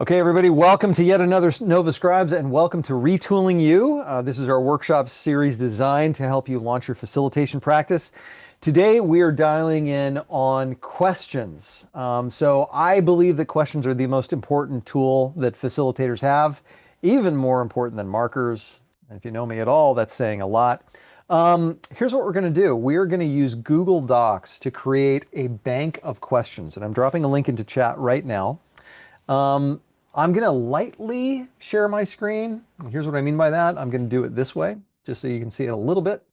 Okay, everybody, welcome to yet another NOVA Scribes and welcome to Retooling You. This is our workshop series designed to help you launch your facilitation practice. Today, we are dialing in on questions. So I believe that questions are the most important tool that facilitators have, even more important than markers. And if you know me at all, that's saying a lot. Here's what we're going to do. We are going to use Google Docs to create a bank of questions. And I'm dropping a link into chat right now. I'm going to lightly share my screen. And here's what I mean by that. I'm going to do it this way, just so you can see it a little bit.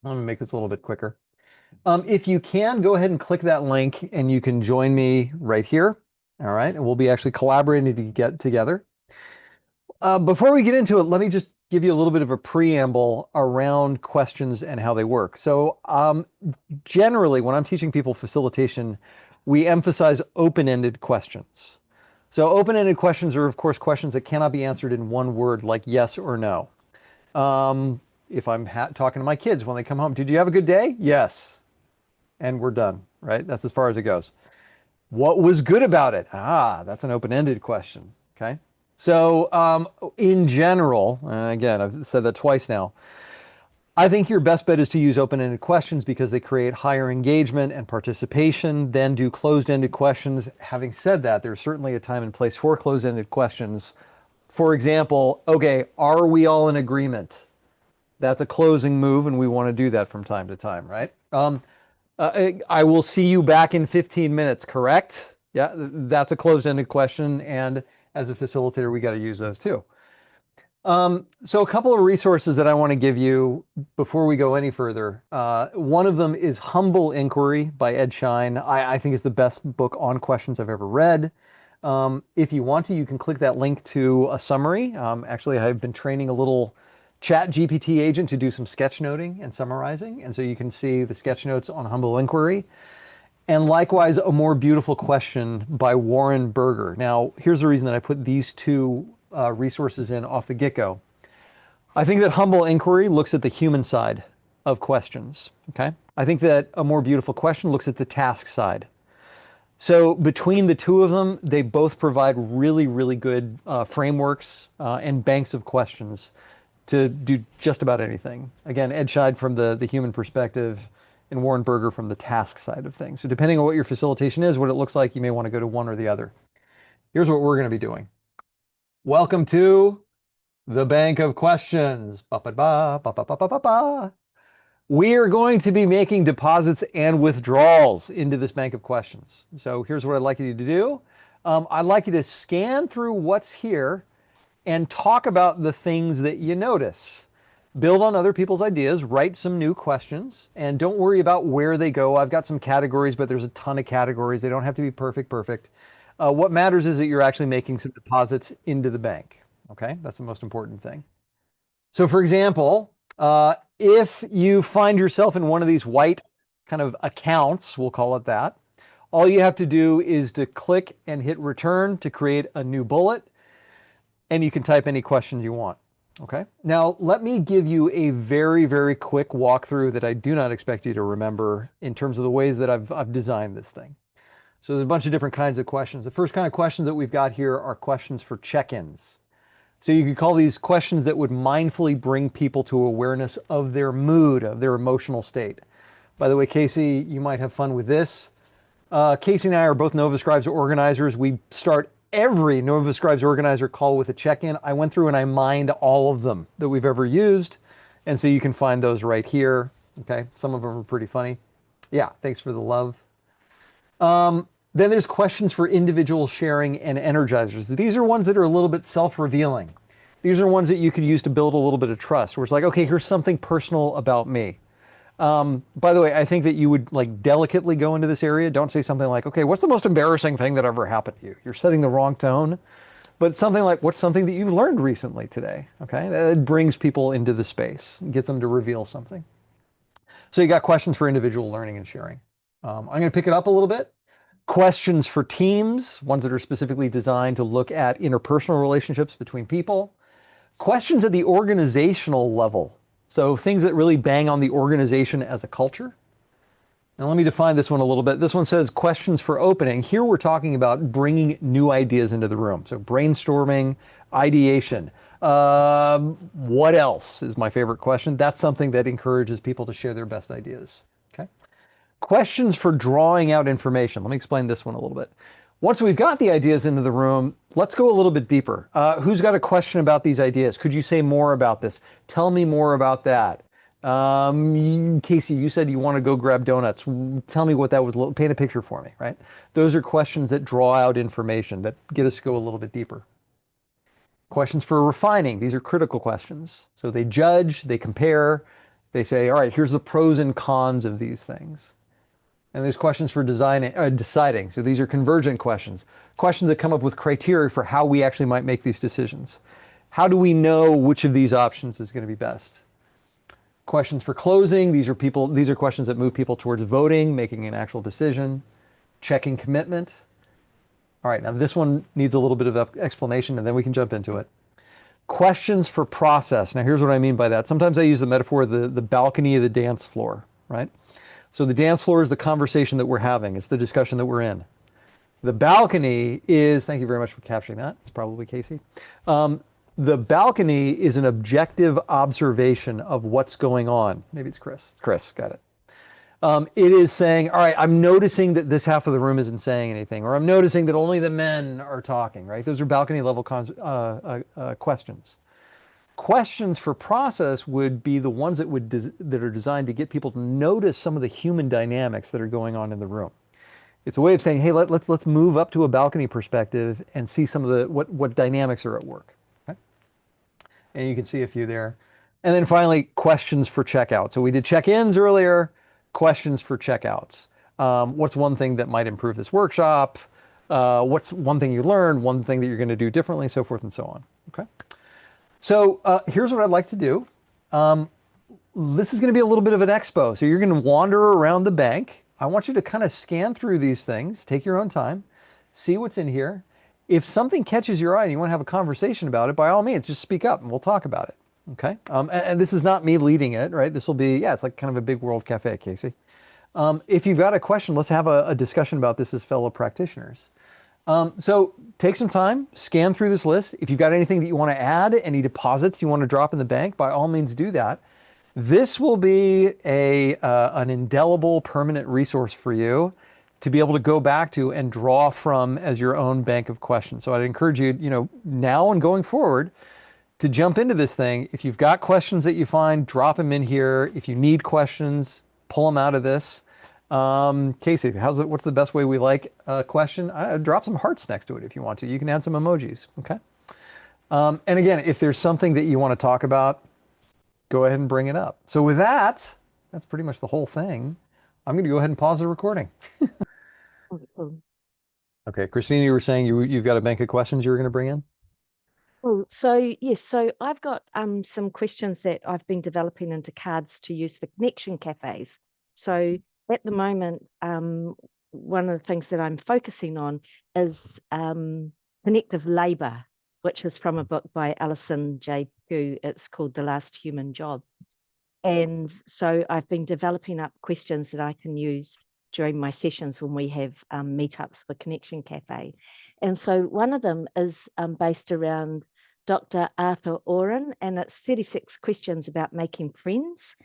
I'm going to make this a little bit quicker. If you can, go ahead and click that link and you can join me right here. All right. And we'll be actually collaborating to get together. Before we get into it, let me just give you a little bit of a preamble around questions and how they work. So generally, when I'm teaching people facilitation, we emphasize open-ended questions. So open-ended questions are, of course, questions that cannot be answered in one word, like yes or no. If I'm talking to my kids when they come home, did you have a good day? Yes. And we're done, right? That's as far as it goes. What was good about it? That's an open-ended question, okay? So in general, again, I've said that twice now, I think your best bet is to use open-ended questions because they create higher engagement and participation, then do closed-ended questions. Having said that, there's certainly a time and place for closed-ended questions. For example, okay, are we all in agreement? That's a closing move, and we want to do that from time to time, right? I will see you back in 15 minutes, correct? Yeah, that's a closed-ended question, and as a facilitator, we got to use those too. So a couple of resources that I want to give you before we go any further. One of them is Humble Inquiry by Ed Schein. I think it's the best book on questions I've ever read. If you want to, you can click that link to a summary. Actually, I've been training a little chat GPT agent to do some sketchnoting and summarizing. And so you can see the sketch notes on Humble Inquiry. And likewise, A More Beautiful Question by Warren Berger. Now, here's the reason that I put these two resources in off the get-go. I think that Humble Inquiry looks at the human side of questions, okay? I think that A More Beautiful Question looks at the task side. So between the two of them, they both provide really, really good frameworks and banks of questions to do just about anything. Again, Ed Schein from the human perspective and Warren Berger from the task side of things. So depending on what your facilitation is, what it looks like, you may want to go to one or the other. Here's what we're going to be doing. Welcome to the bank of questions. We are going to be making deposits and withdrawals into this bank of questions. So here's what I'd like you to do. I'd like you to scan through what's here and talk about the things that you notice. Build on other people's ideas, write some new questions, and don't worry about where they go. I've got some categories, but there's a ton of categories. They don't have to be perfect. What matters is that you're actually making some deposits into the bank. Okay, that's the most important thing. So for example, if you find yourself in one of these white kind of accounts, we'll call it that, all you have to do is to click and hit return to create a new bullet, and you can type any questions you want. Okay, now let me give you a very, very quick walkthrough that I do not expect you to remember in terms of the ways that I've designed this thing. So there's a bunch of different kinds of questions. The first kind of questions that we've got here are questions for check-ins. So you could call these questions that would mindfully bring people to awareness of their mood, of their emotional state. By the way, Casey, you might have fun with this. Casey and I are both NOVA Scribes organizers. We start every NOVA Scribes organizer call with a check-in. I went through and I mined all of them that we've ever used. And so you can find those right here. Okay, some of them are pretty funny. Yeah, thanks for the love. Then there's questions for individual sharing and energizers. These are ones that are a little bit self-revealing. These are ones that you could use to build a little bit of trust, where it's like, okay, here's something personal about me. By the way, I think that you would like delicately go into this area. Don't say something like, okay, what's the most embarrassing thing that ever happened to you? You're setting the wrong tone. But something like, what's something that you've learned recently today? Okay, that brings people into the space and gets them to reveal something. So you got questions for individual learning and sharing. I'm going to pick it up a little bit. Questions for teams, ones that are specifically designed to look at interpersonal relationships between people. Questions at the organizational level. So things that really bang on the organization as a culture. Now let me define this one a little bit. This one says questions for opening. Here we're talking about bringing new ideas into the room. So brainstorming, ideation. What else is my favorite question? That's something that encourages people to share their best ideas. Okay. Questions for drawing out information. Let me explain this one a little bit. Once we've got the ideas into the room, let's go a little bit deeper. Who's got a question about these ideas? Could you say more about this? Tell me more about that. Casey, you said you want to go grab donuts. Tell me what that was. Paint a picture for me, right? Those are questions that draw out information that get us to go a little bit deeper. Questions for refining. These are critical questions. So they judge, they compare, they say, all right, here's the pros and cons of these things. And there's questions for deciding. So these are convergent questions, questions that come up with criteria for how we actually might make these decisions. How do we know which of these options is going to be best? Questions for closing. These are questions that move people towards voting, making an actual decision, checking commitment. All right, now this one needs a little bit of explanation and then we can jump into it. Questions for process. Now here's what I mean by that. Sometimes I use the metaphor of the balcony of the dance floor, right? So the dance floor is the conversation that we're having. It's the discussion that we're in. The balcony is, thank you very much for capturing that. It's probably Casey. The balcony is an objective observation of what's going on. Maybe it's Chris. It's Chris, got it. It is saying, all right, I'm noticing that this half of the room isn't saying anything, or I'm noticing that only the men are talking, right? Those are balcony level questions. Questions for process would be the ones that are designed to get people to notice some of the human dynamics that are going on in the room. It's a way of saying, hey, let's move up to a balcony perspective and see some of the what dynamics are at work. Okay? And you can see a few there. And then finally, questions for checkout. So we did check-ins earlier, questions for checkouts. What's one thing that might improve this workshop? What's one thing you learned, one thing that you're going to do differently, so forth and so on. Okay. So here's what I'd like to do. This is going to be a little bit of an expo. So you're going to wander around the bank. I want you to kind of scan through these things, take your own time, see what's in here. If something catches your eye and you want to have a conversation about it, by all means, just speak up and we'll talk about it. Okay. And this is not me leading it, right? This will be, yeah, it's like kind of a big world cafe, Casey. If you've got a question, let's have a discussion about this as fellow practitioners. So take some time, scan through this list. If you've got anything that you want to add, any deposits you want to drop in the bank, by all means do that. This will be an indelible permanent resource for you to be able to go back to and draw from as your own bank of questions. So I'd encourage you, now and going forward, to jump into this thing. If you've got questions that you find, drop them in here. If you need questions, pull them out of this. Casey, what's the best way we like a question? Drop some hearts next to it if you want to. You can add some emojis, okay? And again, if there's something that you want to talk about, go ahead and bring it up. So with that, that's pretty much the whole thing. I'm going to go ahead and pause the recording. Okay, Christina, you were saying you've got a bank of questions you were going to bring in? Well, so yes, so I've got some questions that I've been developing into cards to use for connection cafes. So at the moment, one of the things that I'm focusing on is connective labor, which is from a book by Alison J. Pugh. It's called The Last Human Job. And so I've been developing up questions that I can use during my sessions when we have meetups for Connection Cafe. And so one of them is based around Dr. Arthur Oren, and it's 36 questions about making friends.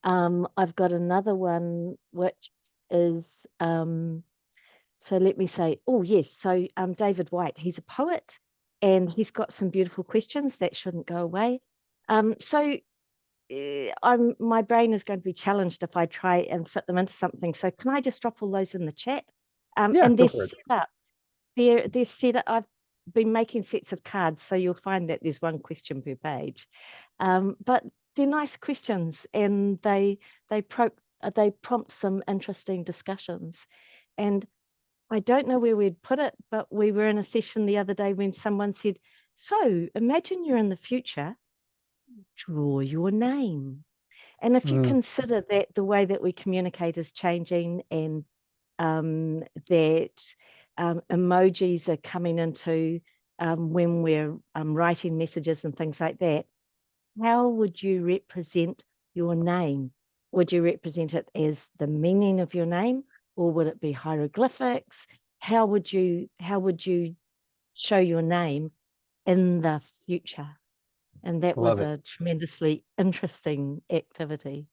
I've got another one which is, so let me say, oh yes, so David White, he's a poet and he's got some beautiful questions that shouldn't go away. My brain is going to be challenged if I try and fit them into something. So can I just drop all those in the chat? Yeah, and go they're for it. set up. They're set up. I've been making sets of cards, so you'll find that there's one question per page. But they're nice questions, and they prompt some interesting discussions. And I don't know where we'd put it, but we were in a session the other day when someone said, so imagine you're in the future, draw your name. And if you consider that the way that we communicate is changing, and that emojis are coming into when we're writing messages and things like that, how would you represent your name? would you represent it as the meaning of your name, or would it be hieroglyphics? How would you show your name in the future? And that Love was it. a tremendously interesting activity.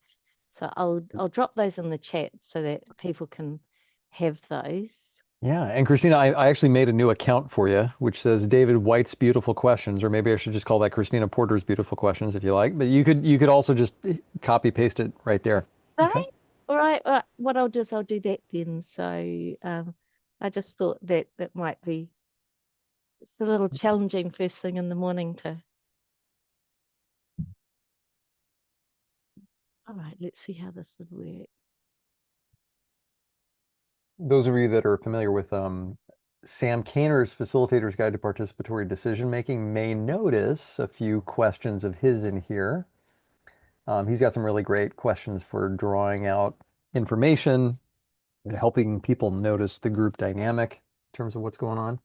So I'll drop those in the chat so that people can have those. Yeah, and Christina, I actually made a new account for you, which says David White's Beautiful Questions, or maybe I should just call that Christina Porter's Beautiful Questions if you like. But you could also just copy paste it right there. Okay. Right? All right. What I'll do is I'll do that then. So I just thought that that might be it's a little challenging first thing in the morning to. All right, let's see how this would work. Those of you that are familiar with Sam Kainer's Facilitator's Guide to Participatory Decision Making may notice a few questions of his in here. He's got some really great questions for drawing out information and helping people notice the group dynamic in terms of what's going on.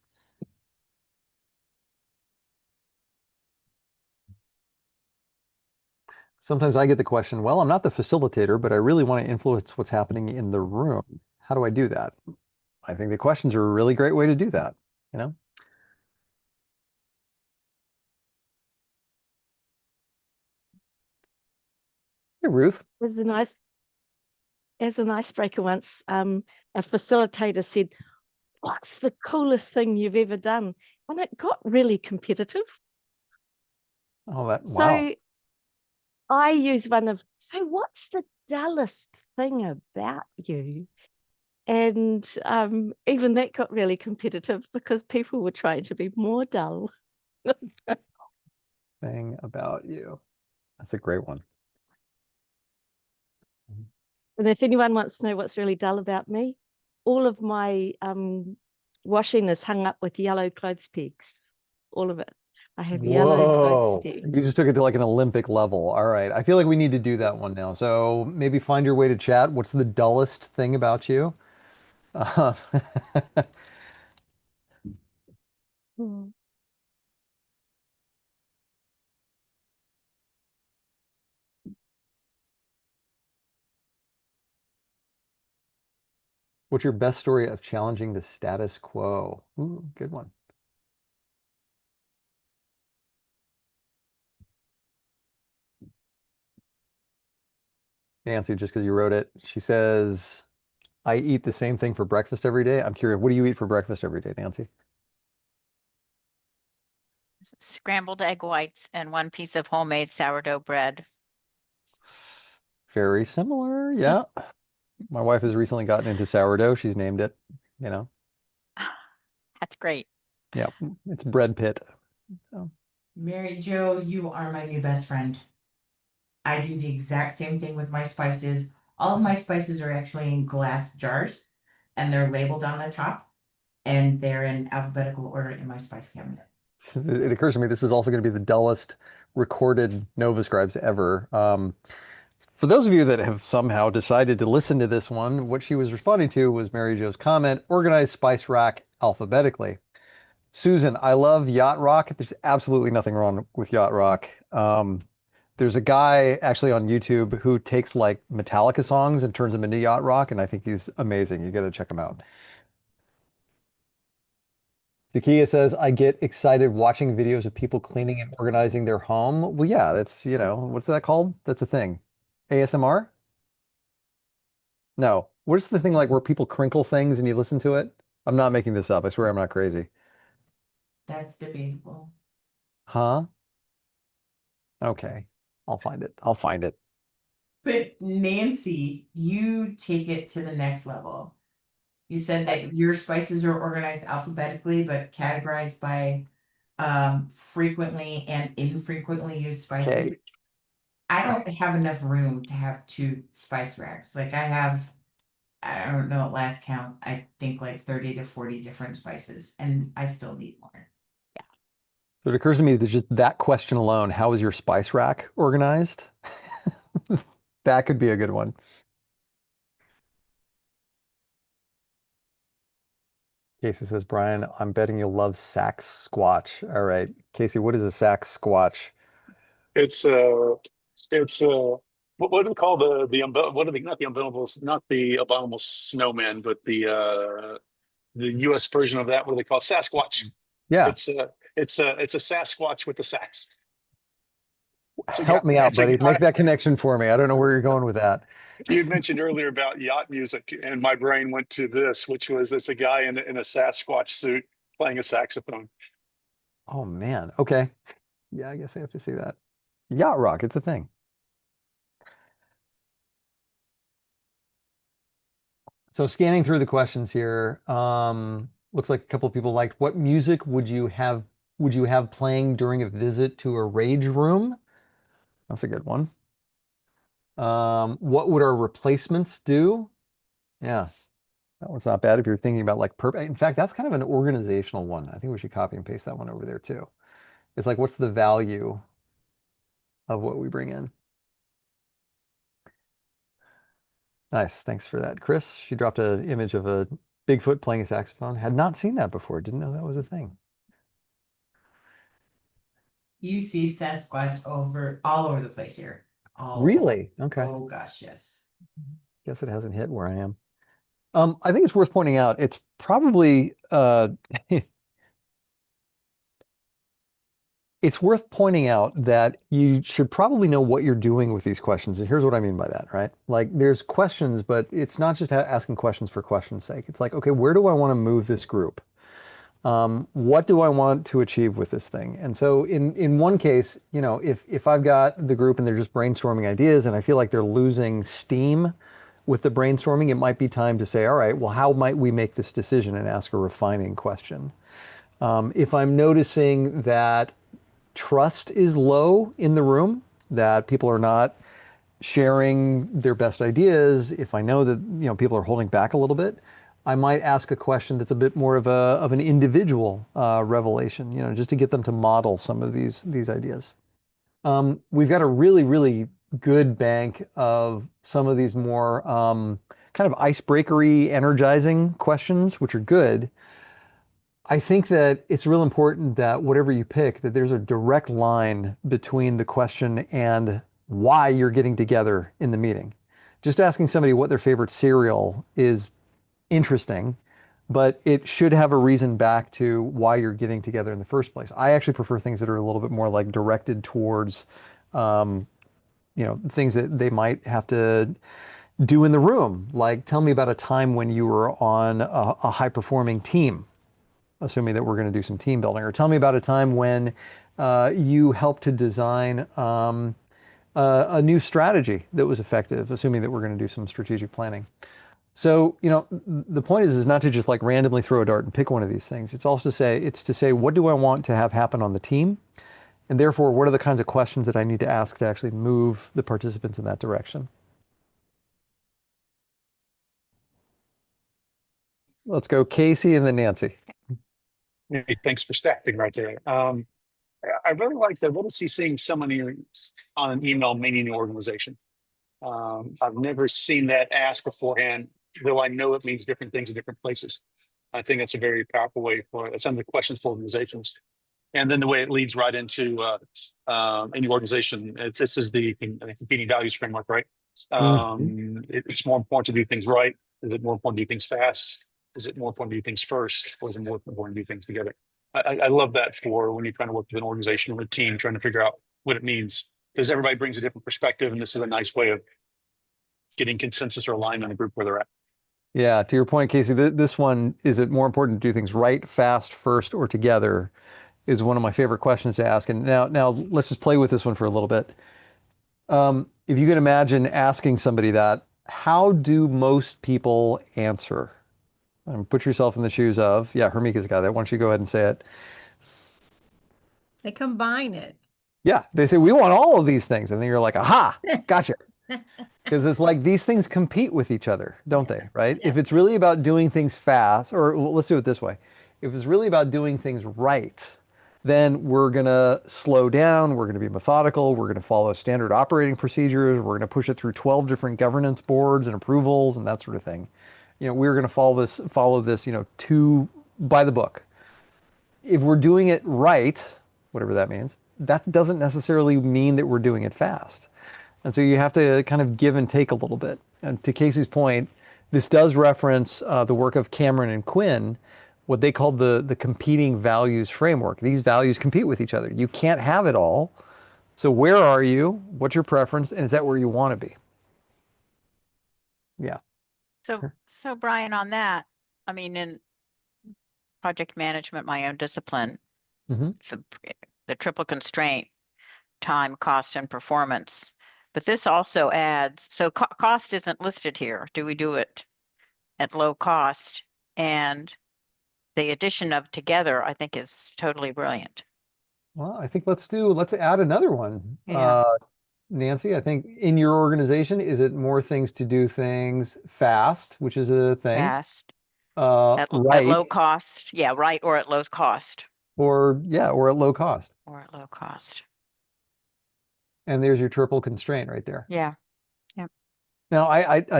Sometimes I get the question, well, I'm not the facilitator, but I really want to influence what's happening in the room. How do I do that? I think the questions are a really great way to do that, you know? Hey, Ruth. As a nice as an icebreaker once, a facilitator said, "What's the coolest thing you've ever done?" And it got really competitive. Oh, wow. So I use one of, so what's the dullest thing about you? And even that got really competitive because people were trying to be more dull. Thing about you. That's a great one. And if anyone wants to know what's really dull about me, all of my washing is hung up with yellow clothes pegs. All of it. I have yellow clothes Whoa. You pegs. just took it to like an Olympic level. All right. I feel like we need to do that one now. So maybe find your way to chat. What's the dullest thing about you? Uh, Hmm. what's your best story of challenging the status quo? Ooh, good one. Nancy, just because you wrote it, she says, I eat the same thing for breakfast every day. I'm curious, what do you eat for breakfast every day, Nancy? Scrambled egg whites and one piece of homemade sourdough bread. Very similar. Yeah. My wife has recently gotten into sourdough. She's named it, you know. That's great. Yeah, it's bread pit. So, Mary Jo, you are my new best friend. I do the exact same thing with my spices. All of my spices are actually in glass jars and they're labeled on the top and they're in alphabetical order in my spice cabinet. it occurs to me this is also going to be the dullest recorded Nova Scribes ever. For those of you that have somehow decided to listen to this one, what she was responding to was Mary Jo's comment, organize spice rack alphabetically. Susan, I love Yacht Rock. There's absolutely nothing wrong with Yacht Rock. There's a guy actually on YouTube who takes like Metallica songs and turns them into Yacht Rock, and I think he's amazing. You got to check him out. Zakia says, I get excited watching videos of people cleaning and organizing their home. Well, yeah, that's, what's that called? That's a thing. ASMR? No. What's the thing like where people crinkle things and you listen to it? I'm not making this up. I swear I'm not crazy. That's debatable. Huh? Okay. I'll find it. I'll find it. But Nancy, you take it to the next level. You said that your spices are organized alphabetically, but categorized by frequently and infrequently used spices. Okay. I don't have enough room to have two spice racks. Like I have, I don't know at last count, I think like 30 to 40 different spices, and I still need more. So it occurs to me that just that question alone, how is your spice rack organized? That could be a good one. Casey says, Brian, I'm betting you'll love sack squatch. All right. Casey, what is a sack squatch? It's a what do they call what are the not the umbilical, not the abominable snowman, but the U.S. version of that? What do they call Sasquatch? Yeah. It's a Sasquatch with the sax. Help me out, It's a buddy. guy. Make that connection for me. I don't know where you're going with that. You had mentioned earlier about yacht music, and my brain went to this, which was it's a guy in a Sasquatch suit playing a saxophone. Oh man. Okay. Yeah, I guess I have to see that. Yacht rock, it's a thing. So scanning through the questions here, looks like a couple of people liked, what music would you have playing during a visit to a rage room? That's a good one. What would our replacements do? Yeah, that one's not bad if you're thinking about like in fact, that's kind of an organizational one. I think we should copy and paste that one over there too. It's like, what's the value of what we bring in? Nice, thanks for that, Chris. She dropped an image of a Bigfoot playing a saxophone. Had not seen that before. Didn't know that was a thing. You see Sasquatch all over the place here. All over. Really? Okay. Oh gosh, yes. Guess it hasn't hit where I am. I think it's worth pointing out, it's probably it's worth pointing out that you should probably know what you're doing with these questions. And here's what I mean by that, right? Like there's questions, but it's not just asking questions for question's sake. It's like, okay, where do I want to move this group? What do I want to achieve with this thing? And so in one case, if I've got the group and they're just brainstorming ideas and I feel like they're losing steam with the brainstorming, it might be time to say, all right, well, how might we make this decision and ask a refining question? If I'm noticing that trust is low in the room, that people are not sharing their best ideas, if I know that people are holding back a little bit, I might ask a question that's a bit more of an individual revelation, just to get them to model some of these ideas. We've got a really, really good bank of some of these more kind of icebreakery, energizing questions, which are good. I think that it's real important that whatever you pick, that there's a direct line between the question and why you're getting together in the meeting. Just asking somebody what their favorite cereal is interesting, but it should have a reason back to why you're getting together in the first place. I actually prefer things that are a little bit more like directed towards, things that they might have to do in the room. Like, tell me about a time when you were on a high performing team, assuming that we're going to do some team building, or tell me about a time when you helped to design a new strategy that was effective, assuming that we're going to do some strategic planning. So, the point is not to just like randomly throw a dart and pick one of these things. It's to say, what do I want to have happen on the team? And therefore, what are the kinds of questions that I need to ask to actually move the participants in that direction? Let's go Casey and then Nancy. Hey, thanks for stacking right there. I really like that. What is he seeing somebody on an email meeting the organization? I've never seen that asked beforehand, though I know it means different things in different places. I think that's a very powerful way for some of the questions for organizations. And then the way it leads right into any organization. This is the competing values framework, right? It's more important to do things right. Is it more important to do things fast? Is it more important to do things first? Or is it more important to do things together? I love that for when you're trying to work with an organization or a team, trying to figure out what it means, because everybody brings a different perspective. And this is a nice way of getting consensus or alignment in the group where they're at. Yeah, to your point, Casey, this one, is it more important to do things right, fast, first, or together, is one of my favorite questions to ask. And now let's just play with this one for a little bit. If you can imagine asking somebody that, how do most people answer? Put yourself in the shoes of, yeah, Hermika's got it. Why don't you go ahead and say it? They combine it. Yeah, they say, we want all of these things. And then you're like, aha, gotcha. Because it's like these things compete with each other, don't they? Right? Yes. If it's really about doing things fast, or let's do it this way. If it's really about doing things right, then we're going to slow down. We're going to be methodical. We're going to follow standard operating procedures. We're going to push it through 12 different governance boards and approvals and that sort of thing. We're going to follow this, by the book. If we're doing it right, whatever that means, that doesn't necessarily mean that we're doing it fast. And so you have to kind of give and take a little bit. And to Casey's point, this does reference the work of Cameron and Quinn, what they called the competing values framework. These values compete with each other. You can't have it all. So where are you? What's your preference? And is that where you want to be? Yeah. So Brian, on that, I mean, in project management, my own discipline, Mm-hmm. the triple constraint, time, cost, and performance. But this also adds, so cost isn't listed here. Do we do it at low cost? And the addition of together, I think, is totally brilliant. Well, I think let's add another one. Yeah. Nancy, I think in your organization, is it more things to do things fast, which is a thing, Fast, at right, low cost. Yeah, right. Or at low cost. or at low cost. Or at low cost. And there's your triple constraint right there. Yeah. Now,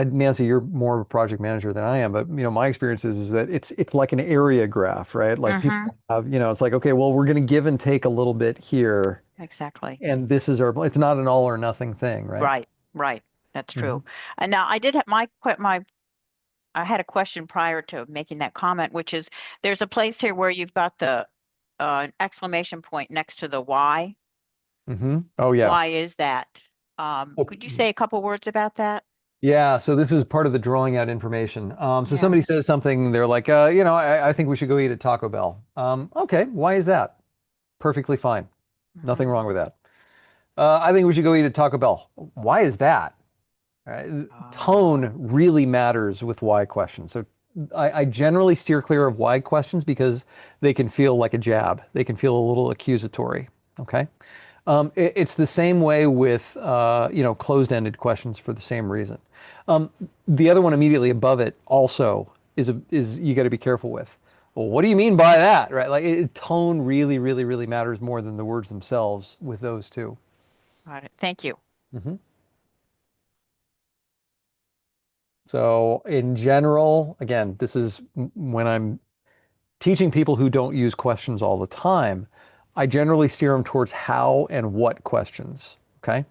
Nancy, you're more of a project manager than I am, but my experience is that it's like an area graph, right? Like people have, it's like, okay, well, we're going to give and take a little bit here, Exactly. and this is it's not an all or nothing thing, right? Right. That's true. And now I did have I had a question prior to making that comment, which is there's a place here where you've got the exclamation point next to the why. Oh yeah. Why is that? Could you say a couple words about that? Yeah, so this is part of the drawing out information. So Yeah. somebody says something, they're like, I think we should go eat at Taco Bell. Okay, why is that? Perfectly fine. Nothing wrong with that. I think we should go eat at Taco Bell. Why is that? Tone really matters with why questions. So I generally steer clear of why questions because they can feel like a jab. They can feel a little accusatory. Okay. It's the same way with closed-ended questions for the same reason. The other one immediately above it also is you got to be careful with. Well, what do you mean by that, right? Like tone really, really, really matters more than the words themselves with those two. Got it. Thank you. So in general, again, this is when I'm teaching people who don't use questions all the time, I generally steer them towards how and what questions. Okay.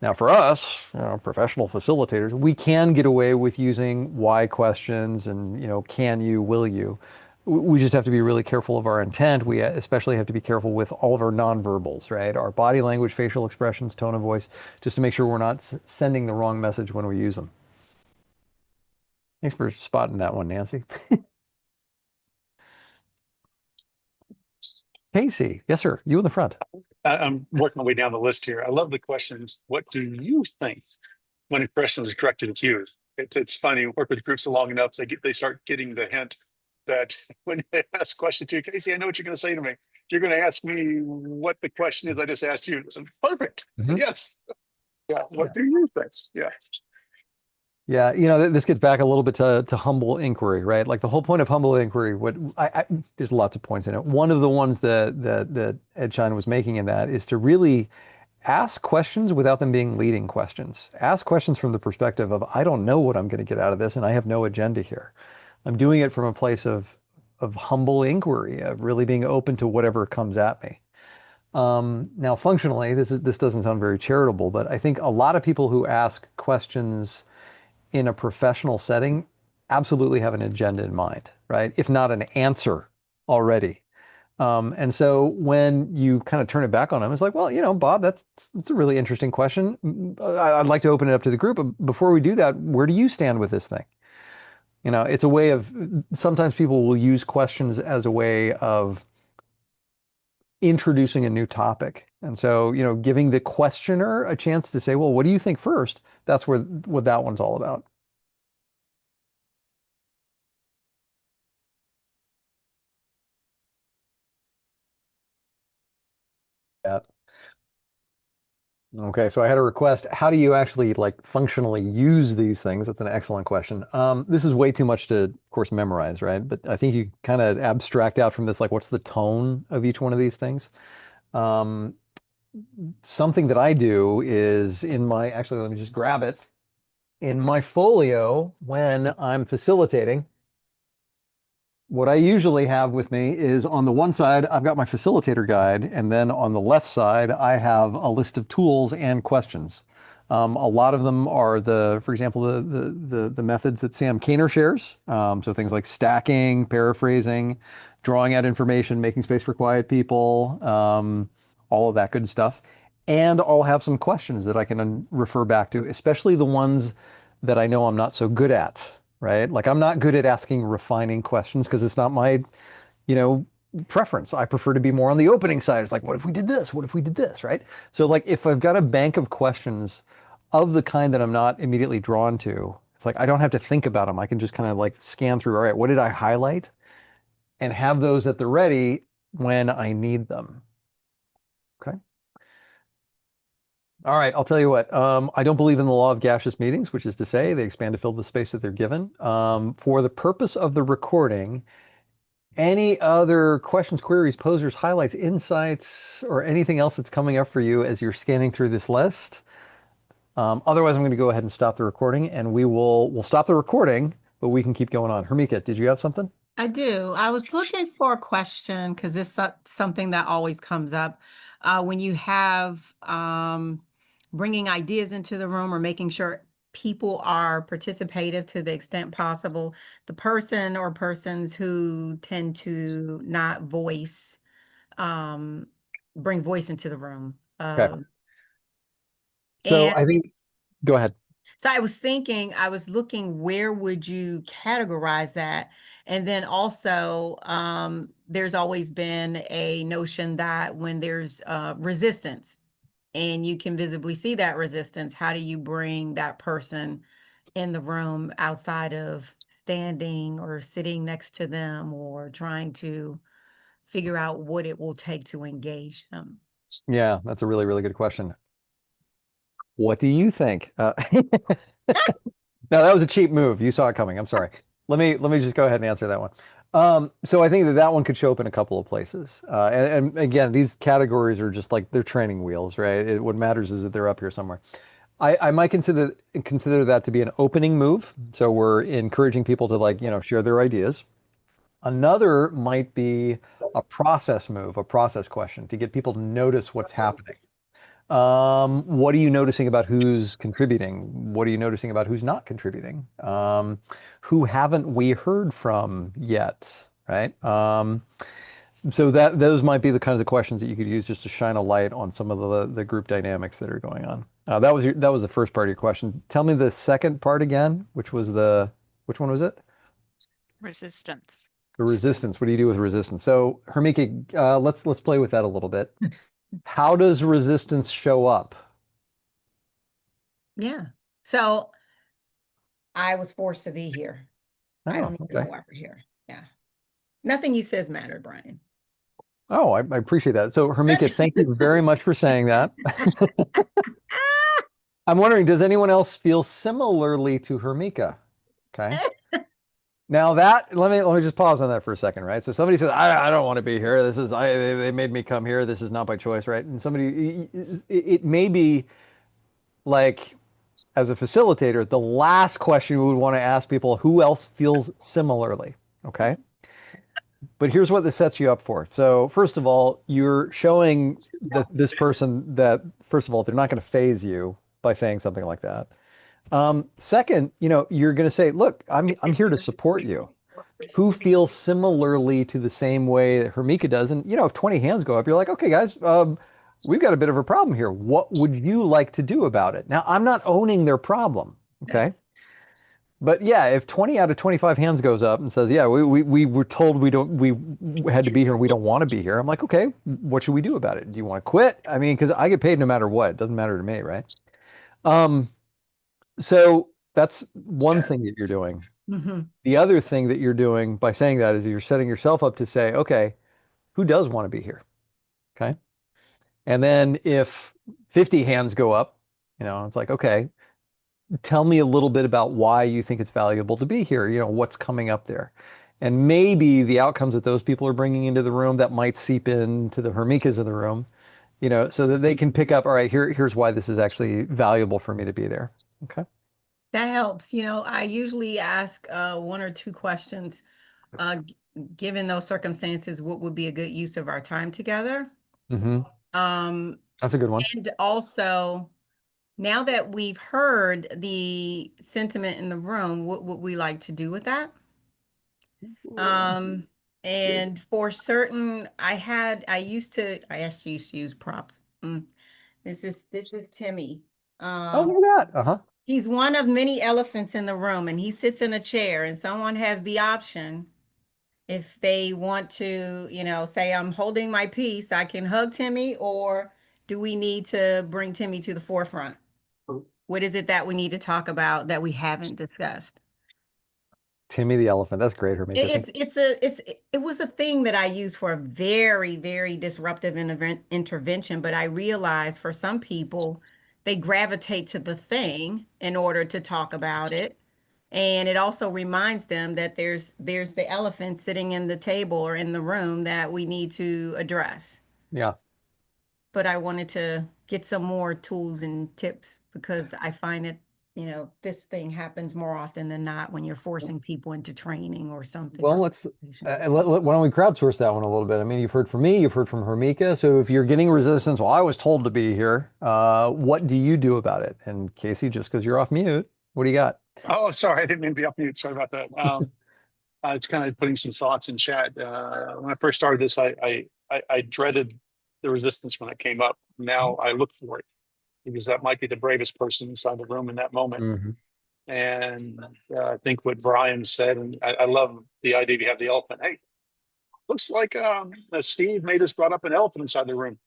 Now for us, professional facilitators, we can get away with using why questions and, can you, will you. We just have to be really careful of our intent. We especially have to be careful with all of our nonverbals, right? Our body language, facial expressions, tone of voice, just to make sure we're not sending the wrong message when we use them. Thanks for spotting that one, Nancy. Casey, yes, sir. You in the front. I'm working my way down the list here. I love the questions. What do you think when a question is directed at you? It's funny. Work with groups long enough, they start getting the hint that when they ask a question to you, Casey, I know what you're going to say to me. You're going to ask me what the question is I just asked you. So, perfect. Yes. Yeah. What do you think? Yeah. Yeah, this gets back a little bit to humble inquiry, right? Like the whole point of humble inquiry, there's lots of points in it. One of the ones that Ed Schein was making in that is to really ask questions without them being leading questions. Ask questions from the perspective of, I don't know what I'm going to get out of this, and I have no agenda here. I'm doing it from a place of humble inquiry, of really being open to whatever comes at me. Now, functionally, this doesn't sound very charitable, but I think a lot of people who ask questions in a professional setting absolutely have an agenda in mind, right? If not an answer already. And so when you kind of turn it back on them, it's like, well, Bob, that's a really interesting question. I'd like to open it up to the group. But before we do that, where do you stand with this thing? It's a way of, sometimes people will use questions as a way of introducing a new topic. And so, giving the questioner a chance to say, well, what do you think first? That's what that one's all about. Yeah. Okay, so I had a request. How do you actually functionally use these things? That's an excellent question. This is way too much to, of course, memorize, right? But I think you kind of abstract out from this, like what's the tone of each one of these things? Something that I do is actually, let me just grab it. In my folio, when I'm facilitating, what I usually have with me is on the one side, I've got my facilitator guide, and then on the left side, I have a list of tools and questions. A lot of them are for example, the methods that Sam Kaner shares. So things like stacking, paraphrasing, drawing out information, making space for quiet people, all of that good stuff. And I'll have some questions that I can refer back to, especially the ones that I know I'm not so good at, right? Like I'm not good at asking refining questions because it's not my, you know, preference. I prefer to be more on the opening side. It's like, what if we did this? What if we did this? Right? So like if I've got a bank of questions of the kind that I'm not immediately drawn to, it's like I don't have to think about them. I can just kind of like scan through, all right, what did I highlight? And have those at the ready when I need them. Okay. All right, I'll tell you what. I don't believe in the law of gaseous meetings, which is to say they expand to fill the space that they're given. For the purpose of the recording, any other questions, queries, posers, highlights, insights, or anything else that's coming up for you as you're scanning through this list? Otherwise, I'm going to go ahead and stop the recording, and we'll stop the recording, but we can keep going on. Hermika, did you have something? I do. I was looking for a question because this is something that always comes up when you have bringing ideas into the room or making sure people are participative to the extent possible. The person or persons who tend to not voice, bring voice into the room. Okay. So I think, go ahead. So I was thinking, I was looking, where would you categorize that? And then also, there's always been a notion that when there's resistance and you can visibly see that resistance, how do you bring that person in the room outside of standing or sitting next to them or trying to figure out what it will take to engage them? Yeah, that's a really, really good question. What do you think? No, that was a cheap move. You saw it coming. I'm sorry. Let me just go ahead and answer that one. So I think that one could show up in a couple of places. And again, these categories are just like they're training wheels, right? What matters is that they're up here somewhere. I might consider that to be an opening move. So we're encouraging people to like, share their ideas. Another might be a process move, a process question to get people to notice what's happening. What are you noticing about who's contributing? What are you noticing about who's not contributing? Who haven't we heard from yet, right? So those might be the kinds of questions that you could use just to shine a light on some of the group dynamics that are going on. That was the first part of your question. Tell me the second part again, which one was it? Resistance. The resistance. What do you do with resistance? So Hermika, let's play with that a little bit. How does resistance show up? Yeah. So I was forced to be here. I don't even know why we're here. Yeah. Nothing you says mattered, Brian. Oh, I appreciate that. So Hermika, thank you very much for saying that. I'm wondering, does anyone else feel similarly to Hermika? Okay. Now let me just pause on that for a second, right? So somebody says, I don't want to be here. They made me come here. This is not by choice, right? And it may be like, as a facilitator, the last question we would want to ask people, who else feels similarly? Okay. But here's what this sets you up for. So first of all, you're showing this person that, first of all, they're not going to phase you by saying something like that. Second, you're going to say, look, I'm here to support you. Who feels similarly to the same way that Hermika does? And, if 20 hands go up, you're like, okay, guys, we've got a bit of a problem here. What would you like to do about it? Now, I'm not owning their problem. Okay. Yes. But yeah, if 20 out of 25 hands goes up and says, yeah, we were told we had to be here, we don't want to be here. I'm like, okay, what should we do about it? Do you want to quit? I mean, because I get paid no matter what. It doesn't matter to me, right? So that's one thing that you're doing. Mm-hmm. The other thing that you're doing by saying that is you're setting yourself up to say, okay, who does want to be here? Okay. And then if 50 hands go up, it's like, okay, tell me a little bit about why you think it's valuable to be here. What's coming up there. And maybe the outcomes that those people are bringing into the room that might seep into the Hermikas of the room, so that they can pick up, all right, here's why this is actually valuable for me to be there. Okay. That helps. I usually ask one or two questions. Given those circumstances, what would be a good use of our time together? Mm-hmm. That's a good one. And also, Now that we've heard the sentiment in the room, what would we like to do with that? And for certain, I actually used to use props. This is Timmy. Oh, look at that. Uh-huh. He's one of many elephants in the room, and he sits in a chair, and someone has the option, if they want to, say, I'm holding my piece, I can hug Timmy, or do we need to bring Timmy to the forefront? What is it that we need to talk about that we haven't discussed? Timmy the elephant. That's great, Hermika. It was a thing that I used for a very, very disruptive intervention, but I realized for some people, they gravitate to the thing in order to talk about it. And it also reminds them that there's the elephant sitting in the table or in the room that we need to address. Yeah. But I wanted to get some more tools and tips because I find that, this thing happens more often than not when you're forcing people into training or something. Well, why don't we crowdsource that one a little bit? I mean, you've heard from me, you've heard from Hermika. So if you're getting resistance, well, I was told to be here. What do you do about it? And Casey, just because you're off mute, what do you got? Oh, sorry, I didn't mean to be off mute. Sorry about that. It's kind of putting some thoughts in chat. When I first started this, I dreaded the resistance when it came up. Now I look for it because that might be the bravest person inside the room in that moment. Mm-hmm. And I think what Brian said, and I love the idea you have the elephant. Hey, looks like Steve made us brought up an elephant inside the room.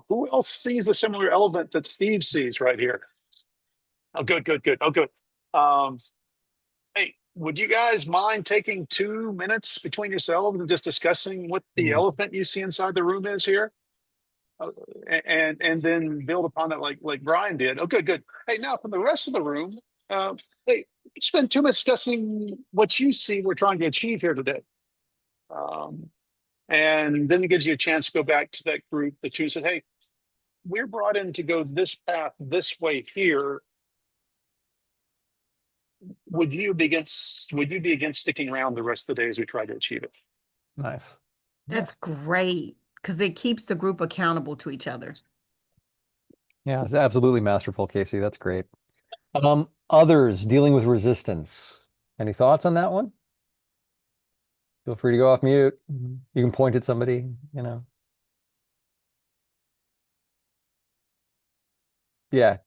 Who else sees the similar elephant that Steve sees right here? Oh, good. Oh, good. Hey, would you guys mind taking 2 minutes between yourselves and just discussing what the elephant you see inside the room is here? And then build upon that like Brian did. Oh, good. Hey, now from the rest of the room, hey, spend 2 minutes discussing what you see we're trying to achieve here today. And then it gives you a chance to go back to that group that you said, hey, we're brought in to go this path, this way here. Would you be against sticking around the rest of the day as we try to achieve it? Nice. That's great because it keeps the group accountable to each other. Yeah, it's absolutely masterful, Casey. That's great. Others dealing with resistance. Any thoughts on that one? Feel free to go off mute. You can point at somebody, Yeah.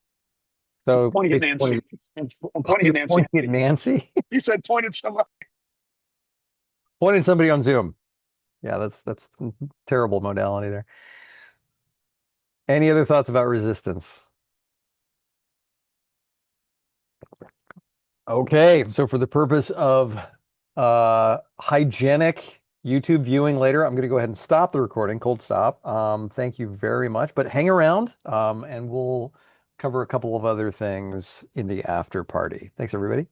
So pointing at Nancy. I'm pointing at Nancy. Pointing at Nancy? You said point at somebody. Point at somebody on Zoom. Yeah, that's terrible modality there. Any other thoughts about resistance? Okay, so for the purpose of hygienic YouTube viewing later, I'm going to go ahead and stop the recording, cold stop. Thank you very much, but hang around and we'll cover a couple of other things in the after party. Thanks, everybody.